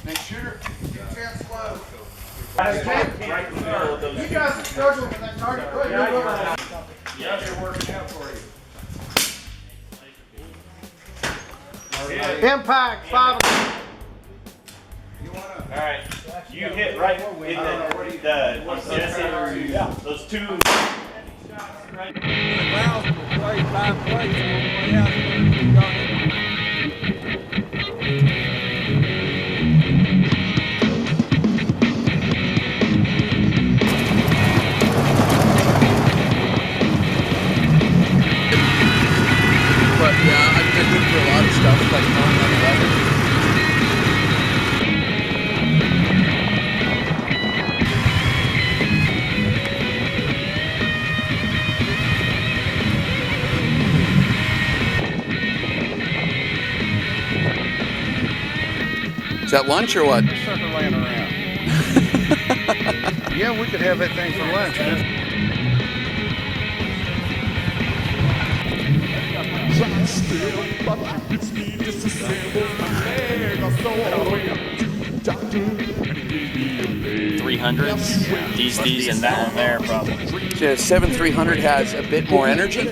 Make sure your chest close. Right in the middle of those. You guys are struggling with that target. Go ahead. Yeah, they're working out for you. Impact, 5 o'clock. All right, you hit right in those two. Right. But yeah, I've been good for a lot of stuff like knowing how to weather. Is that lunch or what? Just started laying around. Yeah, we could have that thing for lunch. Still, but it's me disassemble my leg. I saw a way up to doctor and he gave me a leg. 300s, these and that one there probably. The 7300 has a bit more energy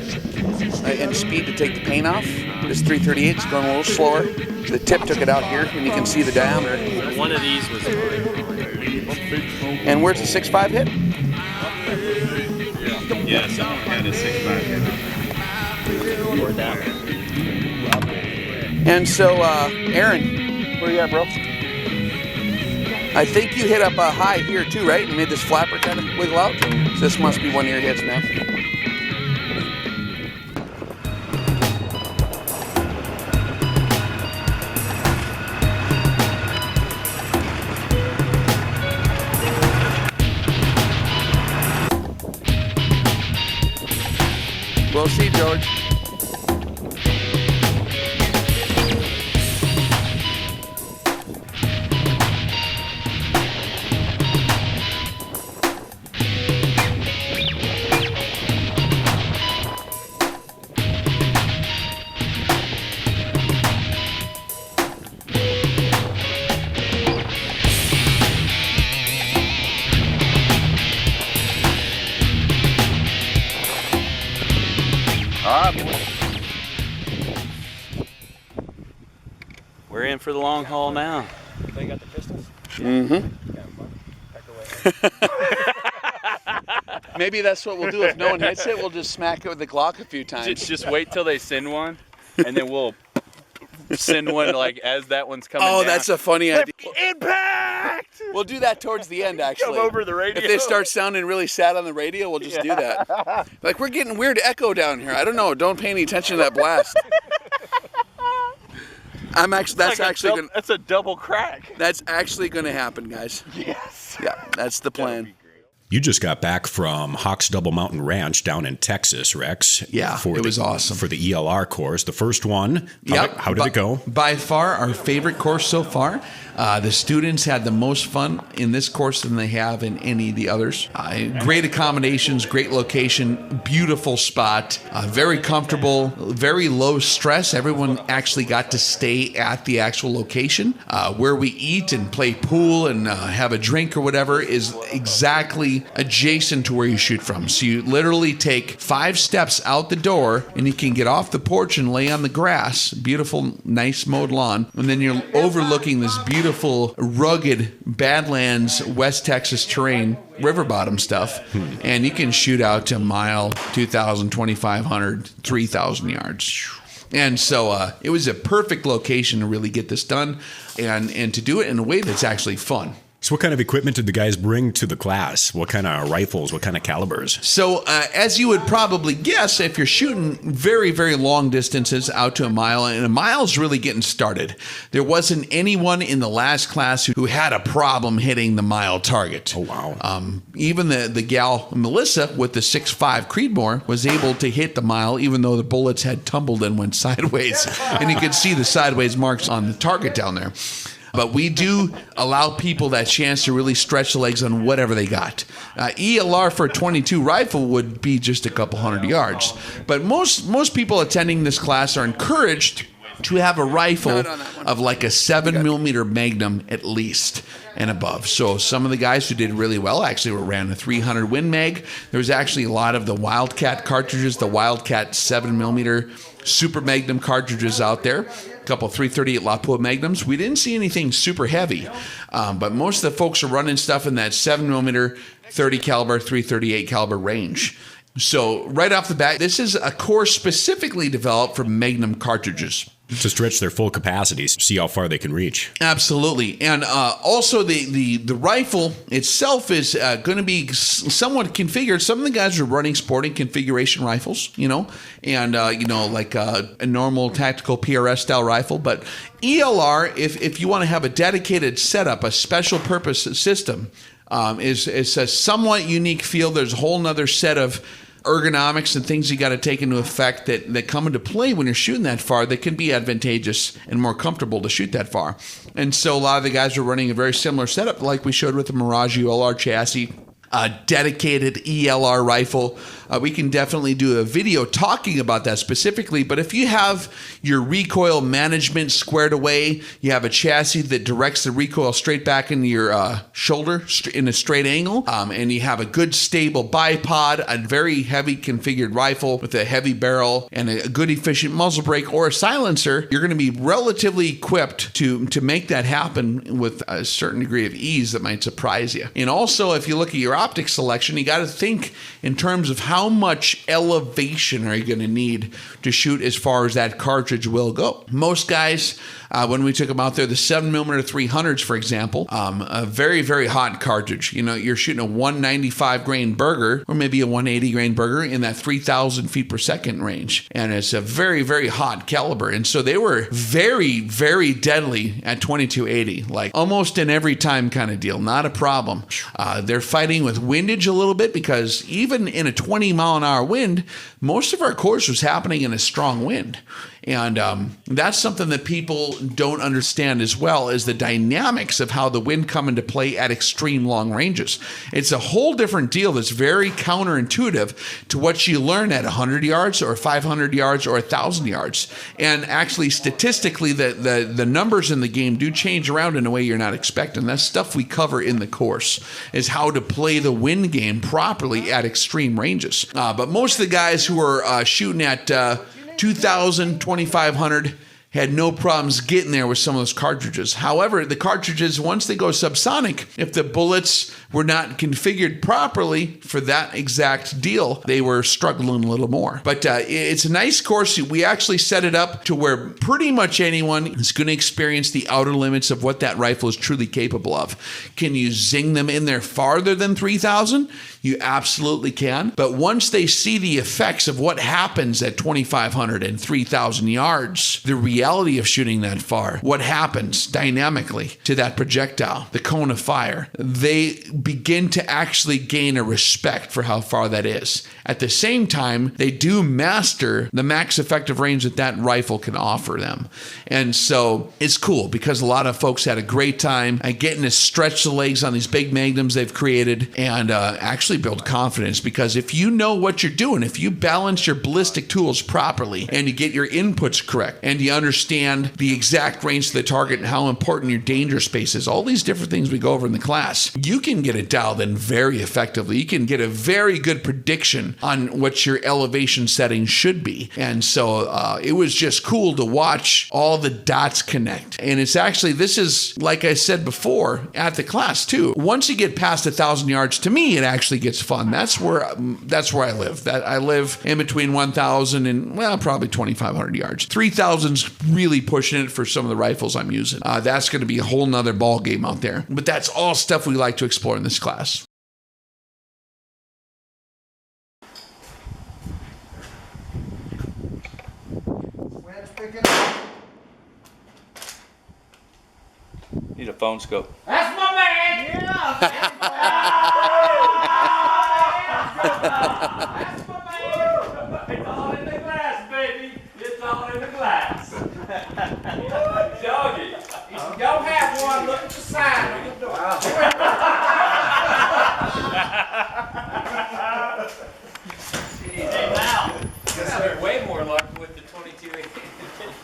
and speed to take the paint off. This 338 is going a little slower. The tip took it out here, and you can see the diameter. One of these was. And where's the 6.5 hit? Yeah, someone had a 6.5 hit. Or that one. And so, Aaron, where you at, bro? I think you hit up a high here too, right? And made this flapper kind of wiggle out. So this must be one of your hits, man. We'll see, George. We're in for the long haul now. They got the pistols? Mm-hmm. Maybe that's what we'll do. If no one hits it, we'll just smack it with the Glock a few times. Just wait till they send one, and then we'll send one like as that one's coming Oh, down. that's a funny idea. Impact! We'll do that towards the end, actually. Come over the radio. If they start sounding really sad on the radio, we'll just do that. Like, we're getting weird echo down here. I don't know. Don't pay any attention to that blast. That's a double crack. That's actually going to happen, guys. Yes. Yeah, that's the plan. You just got back from Hawks Double Mountain Ranch down in Texas, Rex. Yeah, it was awesome. For the ELR course, the first one. How did it go? By far our favorite course so far. The students had the most fun in this course than they have in any of the others. Great accommodations, great location, beautiful spot, very comfortable, very low stress. Everyone actually got to stay at the actual location. Where we eat and play pool and have a drink or whatever is exactly adjacent to where you shoot from. So you literally take 5 steps out the door and you can get off the porch and lay on the grass, beautiful, nice mowed lawn, and then you're overlooking this beautiful, rugged Badlands, West Texas terrain, river bottom stuff, and you can shoot out to a mile, 2,000, 2,500, 3,000 yards. And so it was a perfect location to really get this done and to do it in a way that's actually fun. So what kind of equipment did the guys bring to the class? What kind of rifles? What kind of calibers? So as you would probably guess, if you're shooting very, very long distances out to a mile, and a mile's really getting started, there wasn't anyone in the last class who had a problem hitting the mile target. Oh, wow. Even the gal, Melissa, with the 6.5 Creedmoor was able to hit the mile even though the bullets had tumbled and went sideways. And you could see the sideways marks on the target down there. But we do allow people that chance to really stretch the legs on whatever they got. ELR for a 22 rifle would be just a couple hundred yards. But most people attending this class are encouraged to have a rifle Not on that one. of like a 7mm Magnum at least and above. So some of the guys who did really well actually ran a 300 Win Mag. There was actually a lot of the Wildcat cartridges, the Wildcat 7mm Super Magnum cartridges out there. A couple 338 Lapua Magnums. We didn't see anything super heavy, but most of the folks are running stuff in that 7mm, 30 caliber, 338 caliber range. So right off the bat, this is a course specifically developed for Magnum cartridges. To stretch their full capacities, see how far they can reach. Absolutely. And also the rifle itself is going to be somewhat configured. Some of the guys are running sporting configuration rifles, and, like a normal tactical PRS style rifle. But ELR, if you want to have a dedicated setup, a special purpose system, is a somewhat unique field. There's a whole nother set of ergonomics and things you got to take into effect that come into play when you're shooting that far that can be advantageous and more comfortable to shoot that far. And so a lot of the guys are running a very similar setup like we showed with the Mirage ULR chassis, a dedicated ELR rifle. We can definitely do a video talking about that specifically, but if you have your recoil management squared away, you have a chassis that directs the recoil straight back into your shoulder in a straight angle, and you have a good stable bipod, a very heavy configured rifle with a heavy barrel and a good efficient muzzle brake or a silencer, you're going to be relatively equipped to make that happen with a certain degree of ease that might surprise you. And also, if you look at your optics selection, you got to think in terms of how much elevation are you going to need to shoot as far as that cartridge will go. Most guys, when we took them out there, the 7mm 300s, for example, a very, very hot cartridge. You're shooting a 195 grain burger or maybe a 180 grain burger in that 3,000 feet per second range. And it's a very, very hot caliber. And so they were very, very deadly at 2280, like almost in every time kind of deal. Not a problem. They're fighting with windage a little bit because even in a 20-mile-an-hour wind, most of our course was happening in a strong wind. And that's something that people don't understand as well as the dynamics of how the wind come into play at extreme long ranges. It's a whole different deal that's very counterintuitive to what you learn at 100 yards or 500 yards or 1,000 yards. And actually, statistically, the numbers in the game do change around in a way you're not expecting. That's stuff we cover in the course, is how to play the wind game properly at extreme ranges. But most of the guys who are shooting at 2,000, 2,500 had no problems getting there with some of those cartridges. However, the cartridges, once they go subsonic, if the bullets were not configured properly for that exact deal, they were struggling a little more. But it's a nice course. We actually set it up to where pretty much anyone is going to experience the outer limits of what that rifle is truly capable of. Can you zing them in there farther than 3,000? You absolutely can. But once they see the effects of what happens at 2,500 and 3,000 yards, the reality of shooting that far, what happens dynamically to that projectile, the cone of fire, they begin to actually gain a respect for how far that is. At the same time, they do master the max effective range that rifle can offer them. And so it's cool because a lot of folks had a great time getting to stretch the legs on these big magnums they've created and actually build confidence, because if you know what you're doing, if you balance your ballistic tools properly and you get your inputs correct and you understand the exact range to the target and how important your danger space is, all these different things we go over in the class, you can get it dialed in very effectively. You can get a very good prediction on what your elevation setting should be. And so it was just cool to watch all the dots connect. And it's actually, this is, like I said before, at the class too. Once you get past 1,000 yards, to me, it actually gets fun. That's where I live. I live in between 1,000 and, well, probably 2,500 yards. 3,000's really pushing it for some of the rifles I'm using. That's going to be a whole nother ball game out there. But that's all stuff we like to explore in this class. Need a phone scope. That's my man! Yeah! That's my man! It's all in the glass, baby! It's all in the glass! Doggy! If you don't have one, look at the sign on your door. Hey, now, you're way more lucky with the 22.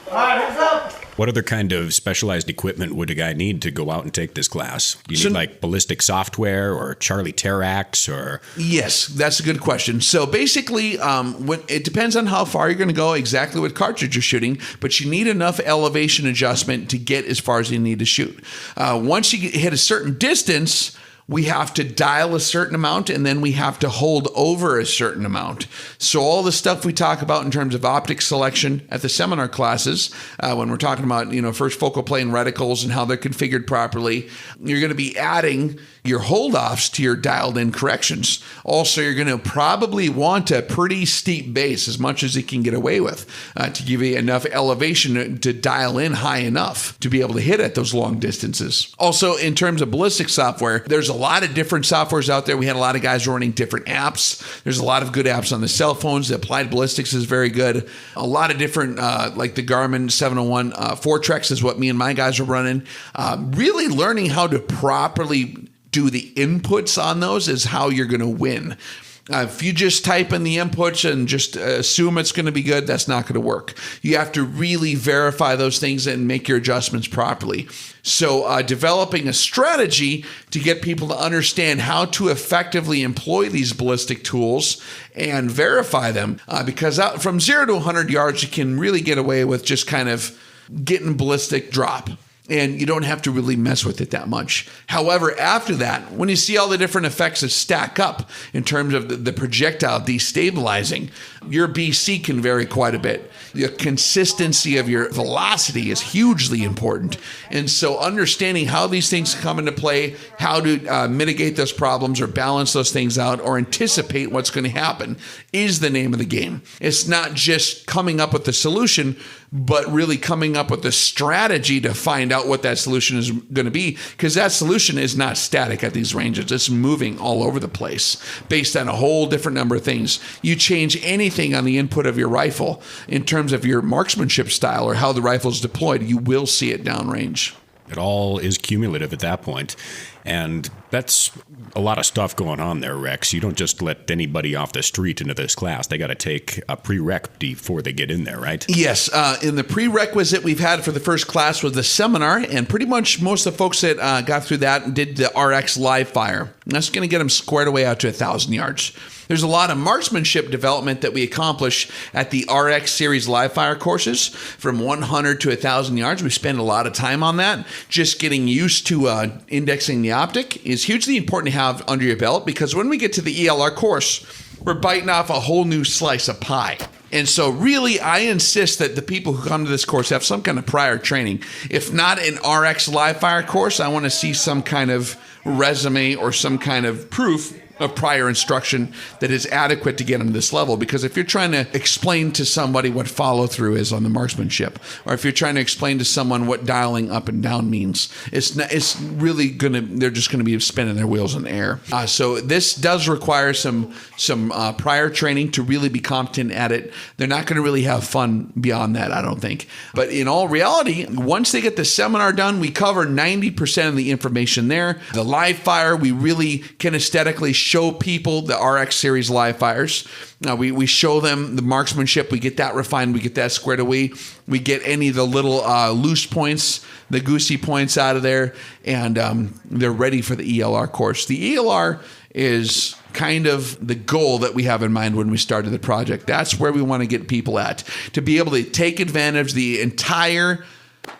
Alright, who's up? What other kind of specialized equipment would a guy need to go out and take this class? Do you need like ballistic software or Charlie Terax or? Yes, that's a good question. So basically, it depends on how far you're going to go, exactly what cartridge you're shooting, but you need enough elevation adjustment to get as far as you need to shoot. Once you hit a certain distance, we have to dial a certain amount, and then we have to hold over a certain amount. So all the stuff we talk about in terms of optic selection at the seminar classes, when we're talking about, first focal plane reticles and how they're configured properly, you're going to be adding your hold-offs to your dialed-in corrections. Also, you're going to probably want a pretty steep base, as much as it can get away with, to give you enough elevation to dial in high enough to be able to hit at those long distances. Also, in terms of ballistic software, there's a lot of different softwares out there. We had a lot of guys running different apps. There's a lot of good apps on the cell phones. The Applied Ballistics is very good. A lot of different, like the Garmin 701 Fortrex is what me and my guys are running. Really learning how to properly do the inputs on those is how you're going to win. If you just type in the inputs and just assume it's going to be good, that's not going to work. You have to really verify those things and make your adjustments properly. So developing a strategy to get people to understand how to effectively employ these ballistic tools and verify them. Because from 0 to 100 yards, you can really get away with just kind of getting ballistic drop. And you don't have to really mess with it that much. However, after that, when you see all the different effects that stack up in terms of the projectile destabilizing, your BC can vary quite a bit. The consistency of your velocity is hugely important. And so understanding how these things come into play, how to mitigate those problems or balance those things out or anticipate what's going to happen is the name of the game. It's not just coming up with the solution, but really coming up with a strategy to find out what that solution is going to be, because that solution is not static at these ranges. It's moving all over the place based on a whole different number of things. You change anything on the input of your rifle in terms of your marksmanship style or how the rifle is deployed, you will see it downrange. It all is cumulative at that point. And that's a lot of stuff going on there, Rex. You don't just let anybody off the street into this class. They got to take a prereq before they get in there, right? Yes. In the prerequisite we've had for the first class was the seminar, and pretty much most of the folks that got through that did the RX live fire. And that's going to get them squared away out to 1,000 yards. There's a lot of marksmanship development that we accomplish at the RX series live fire courses from 100 to 1,000 yards. We spend a lot of time on that. Just getting used to indexing the optic is hugely important to have under your belt, because when we get to the ELR course, we're biting off a whole new slice of pie. And so really, I insist that the people who come to this course have some kind of prior training. If not an RX live fire course, I want to see some kind of resume or some kind of proof of prior instruction that is adequate to get them to this level. Because if you're trying to explain to somebody what follow through is on the marksmanship, or if you're trying to explain to someone what dialing up and down means, it's really they're just gonna be spinning their wheels in the air. So this does require some prior training to really be competent at it. They're not gonna really have fun beyond that, I don't think. But in all reality, once they get the seminar done, we cover 90% of the information there. The live fire, we really can aesthetically show people the RX series live fires. We show them the marksmanship. We get that refined. We get that squared away. We get any of the little loose points, the goosey points out of there, and they're ready for the ELR course. The ELR is kind of the goal that we have in mind when we started the project. That's where we want to get people at, to be able to take advantage of the entire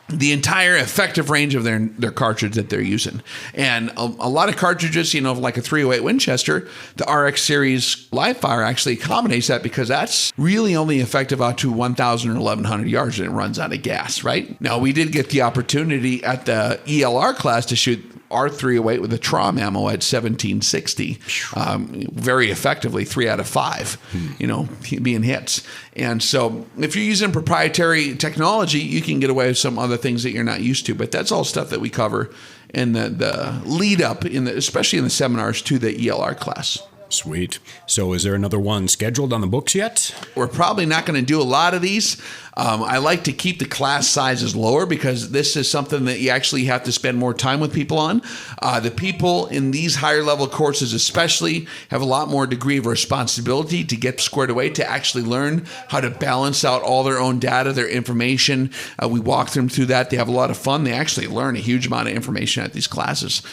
effective range of their cartridge that they're using. And a lot of cartridges, like a 308 Winchester, the RX series live fire actually accommodates that, because that's really only effective out to 1,000 or 1,100 yards and it runs out of gas, right? Now, we did get the opportunity at the ELR class to shoot our 308 with a TROM ammo at 1760, very effectively, 3 out of 5, being hits. And so if you're using proprietary technology, you can get away with some other things that you're not used to. But that's all stuff that we cover in the lead up, especially in the seminars to the ELR class. Sweet. So is there another one scheduled on the books yet? We're probably not going to do a lot of these. I like to keep the class sizes lower because this is something that you actually have to spend more time with people on. The people in these higher level courses especially have a lot more degree of responsibility to get squared away, to actually learn how to balance out all their own data, their information. We walk them through that. They have a lot of fun. They actually learn a huge amount of information at these classes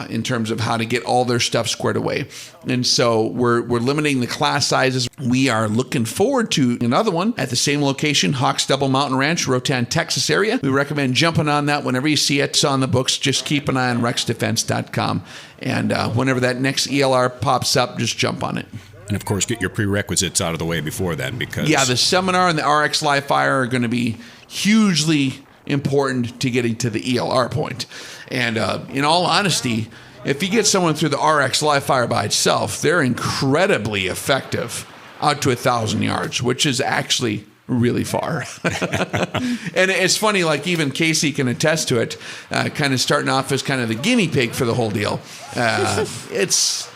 in terms of how to get all their stuff squared away. And so we're limiting the class sizes. We are looking forward to another one at the same location, Hawks Double Mountain Ranch, Rotan, Texas area. We recommend jumping on that whenever you see it. It's on the books. Just keep an eye on rexdefense.com. And whenever that next ELR pops up, just jump on it. And of course, get your prerequisites out of the way before then, because the seminar and the RX live fire are going to be hugely important to getting to the ELR point. And in all honesty, if you get someone through the RX live fire by itself, they're incredibly effective out to 1,000 yards, which is actually really far. And it's funny, like even Casey can attest to it, kind of starting off as kind of the guinea pig for the whole deal. It's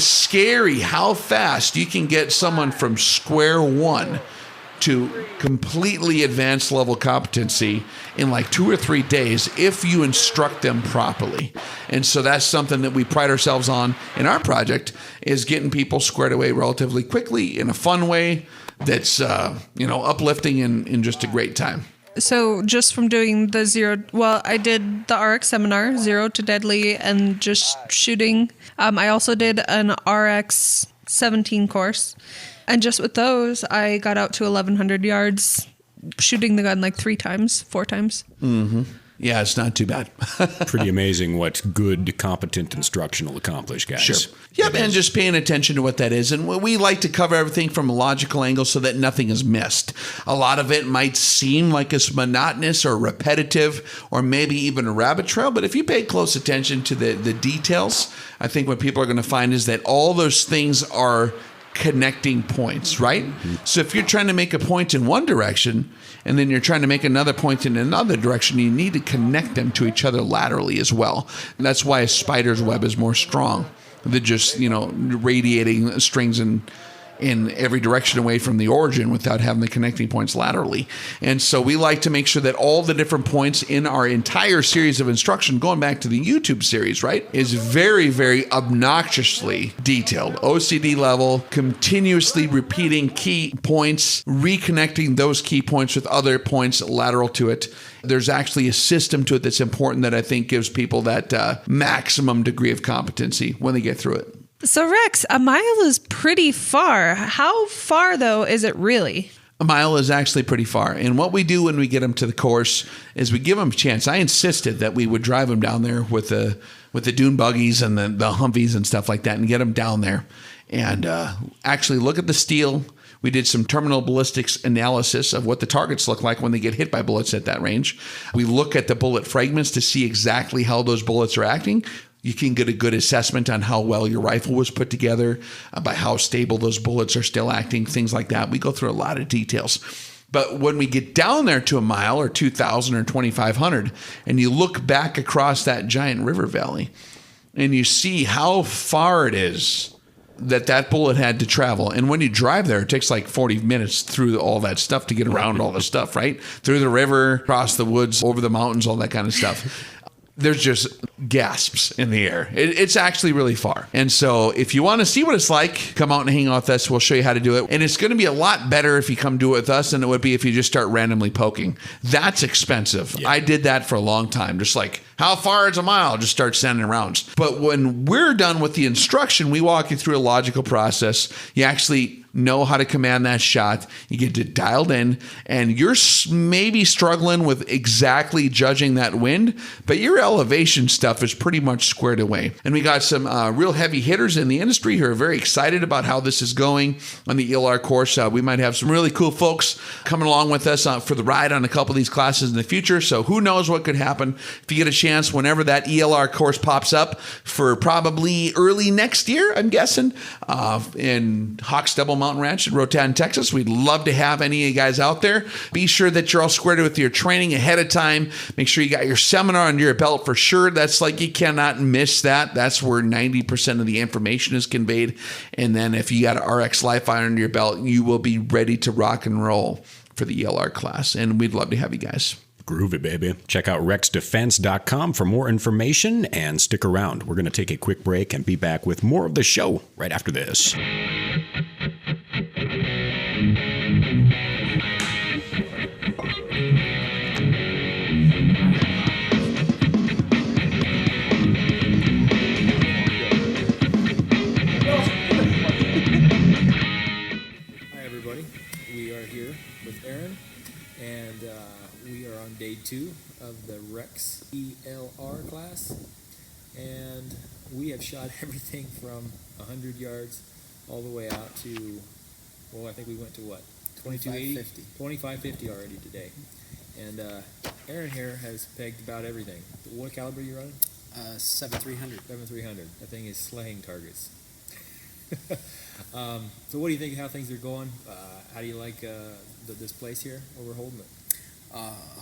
scary how fast you can get someone from square one to completely advanced level competency in like 2 or 3 days if you instruct them properly. And so that's something that we pride ourselves on in our project, is getting people squared away relatively quickly in a fun way that's uplifting and just a great time. So just from doing the I did the RX seminar, 0 to deadly, and just shooting. I also did an RX 17 course. And just with those, I got out to 1,100 yards, shooting the gun like 4 times. Mm-hmm. Yeah, it's not too bad. Pretty amazing what good, competent instruction will accomplish, guys. Sure. Yep, and just paying attention to what that is. And we like to cover everything from a logical angle so that nothing is missed. A lot of it might seem like it's monotonous or repetitive or maybe even a rabbit trail, but if you pay close attention to the details, I think what people are going to find is that all those things are connecting points, right? Mm-hmm. So if you're trying to make a point in one direction and then you're trying to make another point in another direction, you need to connect them to each other laterally as well. And that's why a spider's web is more strong than just, radiating strings in every direction away from the origin without having the connecting points laterally. And so we like to make sure that all the different points in our entire series of instruction, going back to the YouTube series, right, is very, very obnoxiously detailed. OCD level, continuously repeating key points, reconnecting those key points with other points lateral to it. There's actually a system to it that's important that I think gives people that maximum degree of competency when they get through it. So Rex, a mile is pretty far. How far, though, is it really? A mile is actually pretty far. And what we do when we get them to the course is we give them a chance. I insisted that we would drive them down there with the dune buggies and the Humvees and stuff like that and get them down there and actually look at the steel. We did some terminal ballistics analysis of what the targets look like when they get hit by bullets at that range. We look at the bullet fragments to see exactly how those bullets are acting. You can get a good assessment on how well your rifle was put together, by how stable those bullets are still acting, things like that. We go through a lot of details. But when we get down there to a mile or 2,000 or 2,500, and you look back across that giant river valley, and you see how far it is that bullet had to travel. And when you drive there, it takes like 40 minutes through all that stuff to get around all the stuff, right? Through the river, across the woods, over the mountains, all that kind of stuff. There's just gasps in the air. It's actually really far. And so if you want to see what it's like, come out and hang out with us. We'll show you how to do it. And it's going to be a lot better if you come do it with us than it would be if you just start randomly poking. That's expensive. Yeah. I did that for a long time. Just like, how far is a mile? Just start sending rounds. But when we're done with the instruction, we walk you through a logical process. You actually know how to command that shot. You get it dialed in, and you're maybe struggling with exactly judging that wind, but your elevation stuff is pretty much squared away. And we got some real heavy hitters in the industry who are very excited about how this is going on the ELR course. We might have some really cool folks coming along with us for the ride on a couple of these classes in the future. So who knows what could happen. If you get a chance, whenever that ELR course pops up for probably early next year, I'm guessing, in Hawks Double Mountain Ranch in Rotan, Texas. We'd love to have any of you guys out there. Be sure that you're all squared with your training ahead of time. Make sure you got your seminar under your belt for sure. That's like, you cannot miss that. That's where 90% of the information is conveyed. And then if you got an RX live fire under your belt, you will be ready to rock and roll. for the ELR class, and we'd love to have you guys. Groovy, baby. Check out rexdefense.com for more information and stick around. We're going to take a quick break and be back with more of the show right after this. Day 2 of the RX ELR class, and we have shot everything from 100 yards all the way out to, well, I think we went to what, 2550 already today. And Aaron here has pegged about everything. What caliber are you running? 7300. 7300. That thing is slaying targets. So what do you think of how things are going? How do you like this place here where we're holding it?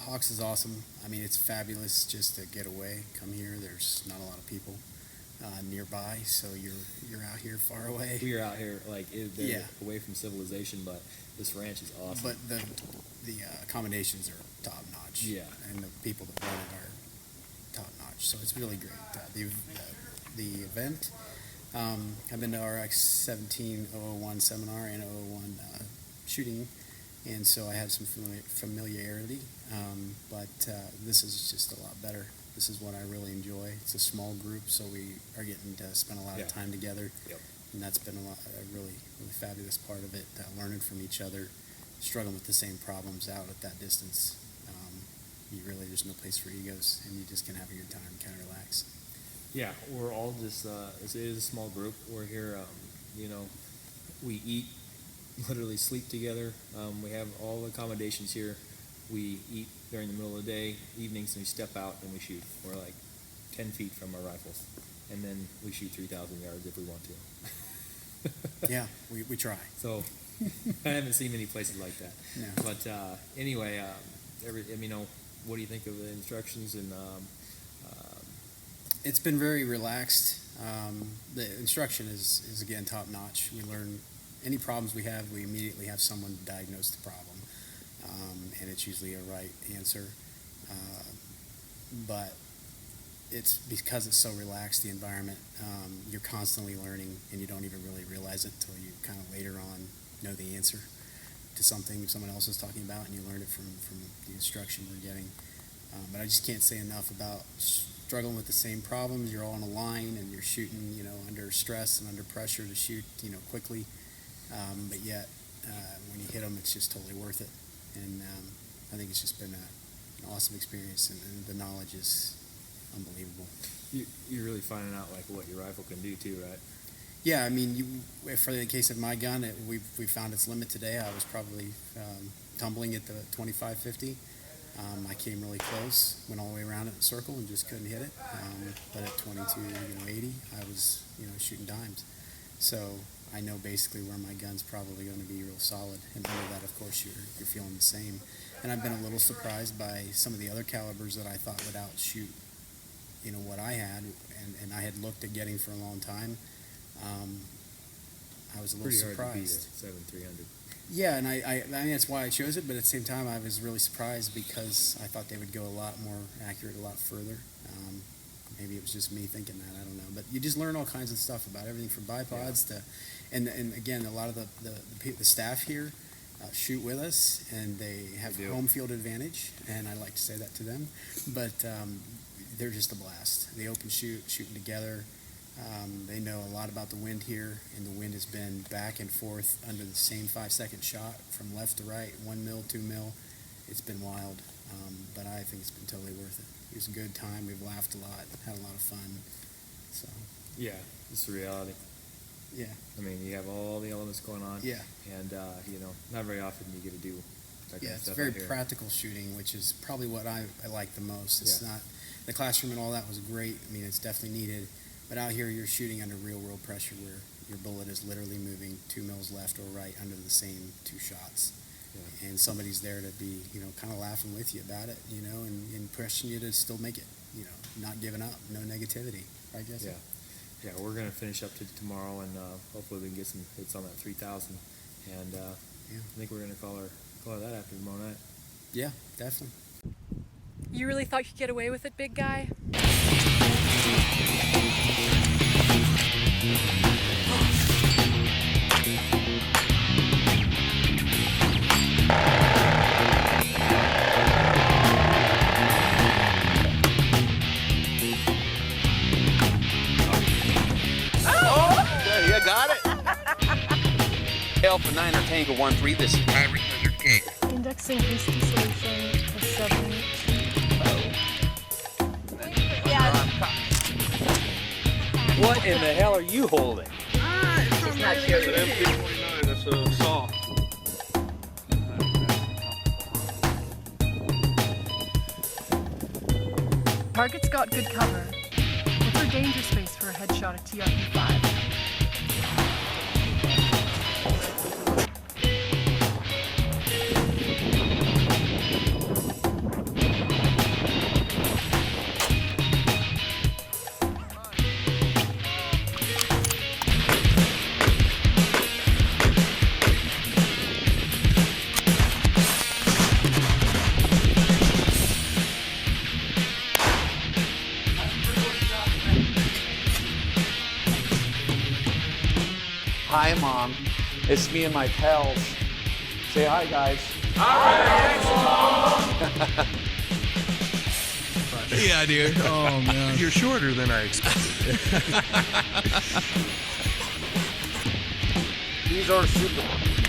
Hawks is awesome. I mean, it's fabulous just to get away, come here. There's not a lot of people nearby, so you're out here far away. We are out here away from civilization, but this ranch is awesome. But the accommodations are top notch. Yeah, and the people that run it are top notch. So it's really great. The event. I've been to RX 17001 seminar and 001 shooting. And so I had some familiarity, but this is just a lot better. This is what I really enjoy. It's a small group, so we are getting to spend a lot of time together, and that's been a really fabulous part of it, learning from each other, struggling with the same problems out at that distance. There's no place for egos, and you just can have a good time, kind of relax. Yeah, we're all just, it is a small group. We're here, we eat, literally sleep together. We have all the accommodations here. We eat during the middle of the day, evenings, and we step out and we shoot. We're like 10 feet from our rifles, and then we shoot 3,000 yards if we want to. Yeah, we try. So I haven't seen many places like that. No. But anyway, what do you think of the instructions? And it's been very relaxed. The instruction is again top notch. We learn any problems we have, we immediately have someone diagnose the problem, and it's usually a right answer. But it's because it's so relaxed, the environment, you're constantly learning, and you don't even really realize it until you kind of later on know the answer to something someone else is talking about, and you learn it from the instruction we're getting. But I just can't say enough about struggling with the same problems. You're all on a line, and you're shooting, under stress and under pressure to shoot, quickly. But yet, when you hit them, it's just totally worth it. And I think it's just been an awesome experience, and the knowledge is unbelievable. You're really finding out like what your rifle can do too, right? Yeah, I mean, for the case of my gun, we found its limit today. I was probably tumbling at the 2550. I came really close, went all the way around it in a circle, and just couldn't hit it. But at 2280, I was shooting dimes. So I know basically where my gun's probably going to be real solid, and under that, of course, you're feeling the same. And I've been a little surprised by some of the other calibers that I thought would outshoot, what I had, and I had looked at getting for a long time. I was a little surprised. Pretty hard to beat a 7300. Yeah, and I mean that's why I chose it, but at the same time, I was really surprised because I thought they would go a lot more accurate, a lot further. Maybe it was just me thinking that, I don't know. But you just learn all kinds of stuff about everything from bipods to, and again, a lot of the staff here shoot with us, and they have home field advantage, and I like to say that to them. But they're just a blast. They open shooting together. They know a lot about the wind here, and the wind has been back and forth under the same 5-second shot from left to right, 1 mil, 2 mil. It's been wild, but I think it's been totally worth it. It was a good time. We've laughed a lot, had a lot of fun. So yeah, it's the reality. Yeah. I mean, you have all the elements going on. Yeah. And not very often you get to do that kind of stuff. It's very practical shooting, which is probably what I like the most. It's not the classroom and all that was great. I mean, it's definitely needed. But out here, you're shooting under real-world pressure where your bullet is literally moving 2 mils left or right under the same 2 shots. Yeah. And somebody's there to be, kind of laughing with you about it, and pushing you to still make it, not giving up, no negativity. I guess. Yeah. Yeah, we're going to finish up to tomorrow, and hopefully we can get some hits on that 3000. And I think we're going to call our Call that after tomorrow night. Yeah, definitely. You really thought you could get away with it, big guy? Yeah, you got it. Alpha 9 or Tango 1-3, this is Pirate Thunder King. Indexing hasty solution to 7. What in the hell are you holding? It's not serious. It's an MP49. That's a saw. Target's got good cover. What's our danger space for a headshot at TRP-5? Hi, Mom. It's me and my pals. Say hi, guys. Yeah, dude. Oh, man. You're shorter than I expected. These are super.